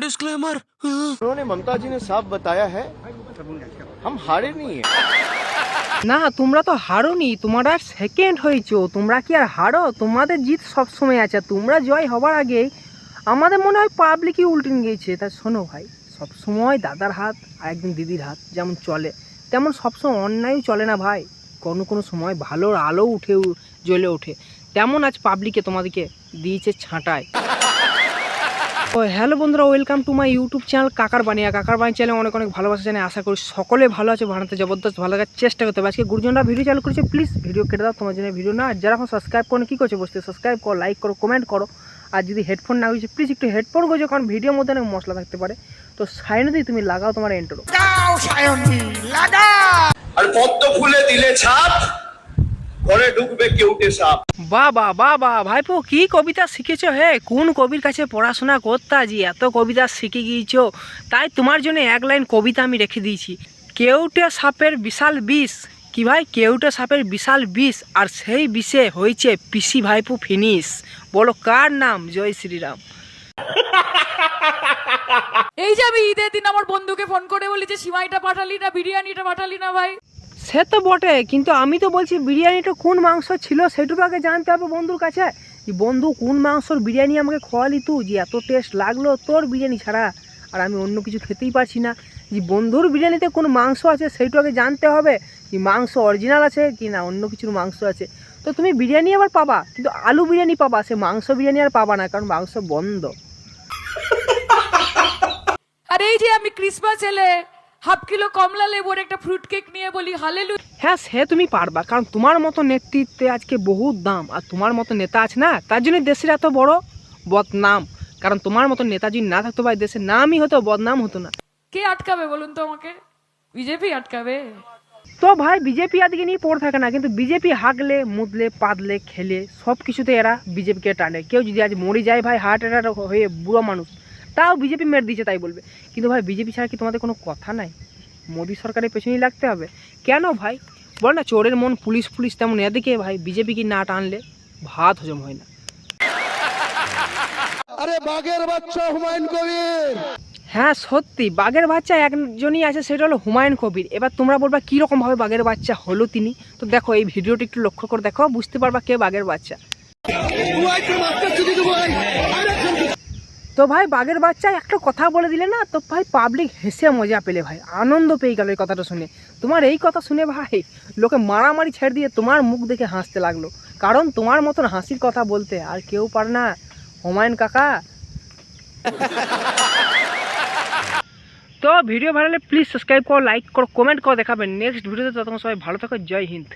Disclaimer. उन्होंने ममता जी ने साफ बताया है हम हारे नहीं है। না তোমরা তো হারোনি, তোমরা সেকেন্ড হয়েছো, তোমরা কি আর হারো? তোমাদের জিত সবসময় আছে, তোমরা জয় হবার আগেই আমাদের মনে হয় পাবলিকই উল্টে গিয়েছে। তা শোনো ভাই, সবসময় দাদার হাত আর একদিন দিদির হাত যেমন চলে তেমন সবসময় অন্যায়ও চলে না ভাই। কোনো কোনো সময় ভালোর আলো জ্বলে ওঠে, তেমন আজ পাবলিকে তোমাদেরকে দিয়েছে ছাঁটায়। তো হ্যালো বন্ধুরা, welcome to my YouTube channel কাকার বানিয়া চ্যানেলে অনেক অনেক ভালোবাসা জানাই। আশা করি সকলে ভালো আছে, বানাতে জবরদস্ত ভালো লাগার চেষ্টা করতে হবে। আজকে গুরুজনরা ভিডিও চালু করেছে, প্লিজ ভিডিও কেটে দাও, তোমার জন্য ভিডিও না। আর যারা এখন সাবস্ক্রাইব করো কী করছে বসতে, সাবস্ক্রাইব করো, লাইক করো, কমেন্ট করো। আর যদি হেডফোন না হয়েছে প্লিজ একটু হেডফোন করছো, কারণ ভিডিওর মধ্যে অনেক মশলা থাকতে পারে। তো সায়নদি তুমি লাগাও তোমার এন্ট্রো। আর পদ্ম ফুলে দিলে ছাপ, ঘরে ঢুকবে কেউটে সাপ। বাবা বাবা ভাইপো, কি কবিতা শিখেছো হে? কোন কবির কাছে পড়াশোনা করতা যে এত কবিতা শিখে গিয়েছো? তাই তোমার জন্য এক লাইন কবিতা আমি রেখে দিয়েছি। কেউটে সাপের বিশাল বিষ, কি ভাই? কেউটে সাপের বিশাল বিষ, আর সেই বিষে হয়েছে পিসি ভাইপো ফিনিশ। বলো কার নাম? জয় শ্রীরাম। এই যে আমি ঈদের দিন আমার বন্ধুকে ফোন করে বলি যে সিমাইটা পাঠালি না, বিরিয়ানিটা পাঠালি না ভাই। সে তো বটে, কিন্তু আমি তো বলছি বিরিয়ানিটা কোন মাংস ছিল সেটুকু আগে জানতে হবে বন্ধুর কাছে। বন্ধু কোন মাংসর বিরিয়ানি আমাকে খাওয়ালি তুই, যে এত টেস্ট লাগলো তোর বিরিয়ানি ছাড়া, আর আমি অন্য কিছু খেতেই পারছি না। যে বন্ধুর বিরিয়ানিতে কোন মাংস আছে সেইটু আগে জানতে হবে, যে মাংস অরিজিনাল আছে কি না অন্য কিছুর মাংস আছে। তো তুমি বিরিয়ানি আবার পাবা, কিন্তু আলু বিরিয়ানি পাবা, সে মাংস বিরিয়ানি আর পাবা না, কারণ মাংস বন্ধ। আর এই যে আমি ক্রিসমাস এলে হাফ কিলো কমলা লেবুর একটা ফ্রুট কেক নিয়ে বলি হালেলুয়া। হ্যাঁ সে তুমি পারবা, কারণ তোমার মতো নেতৃত্বে আজকে বহুত দাম, আর তোমার মতো নেতা আছে না, তার জন্য দেশের এত বড় বদনাম। কারণ তোমার মতো নেতা যদি না থাকতো ভাই, দেশের নামই হতো, বদনাম হতো না। কে আটকাবে বলুন তো আমাকে? বিজেপি আটকাবে? তো ভাই বিজেপি আদিকে নিয়ে পড়ে থাকে না, কিন্তু বিজেপি হাগলে মুদলে পাদলে খেলে সব কিছুতে এরা বিজেপিকে টানে। কেউ যদি আজ মরে যায় ভাই হার্ট অ্যাটাক হয়ে বুড়ো মানুষ, তাও বিজেপি মেরে দিচ্ছে তাই বলবে। কিন্তু ভাই বিজেপি ছাড়া কি তোমাদের কোনো কথা নাই? মোদী সরকারের পেছনেই লাগতে হবে কেন ভাই? বল না, চোরের মন পুলিশ তেমন এদিকে ভাই বিজেপি কি না টানলে ভাত হজম হয় না। আরে বাঘের বাচ্চা হুমায়ুন কবির। হ্যাঁ সত্যি, বাঘের বাচ্চা একজনই আছে, সেটা হলো হুমায়ুন কবির। এবার তোমরা বলবা কীরকমভাবে বাঘের বাচ্চা হলো তিনি। তো দেখো এই ভিডিওটি একটু লক্ষ্য করে দেখো, বুঝতে পারবা কে বাঘের বাচ্চা। তো ভাই বাঘের বাচ্চা একটা কথা বলে দিলে না, তো ভাই পাবলিক হেসে মজা পেলে ভাই, আনন্দ পেয়ে গেল এই কথাটা শুনে। তোমার এই কথা শুনে ভাই লোকে মারামারি ছেড়ে দিয়ে তোমার মুখ দেখে হাসতে লাগলো, কারণ তোমার মতন হাসির কথা বলতে আর কেউ পারে না, হুমায়ুন কাকা। তো ভিডিও ভালো লাগলে প্লিজ সাবস্ক্রাইব করো, লাইক করো, কমেন্ট করো। দেখাবেন নেক্সট ভিডিওতে। ততক্ষণ সবাই ভালো থাকো, জয় হিন্দ।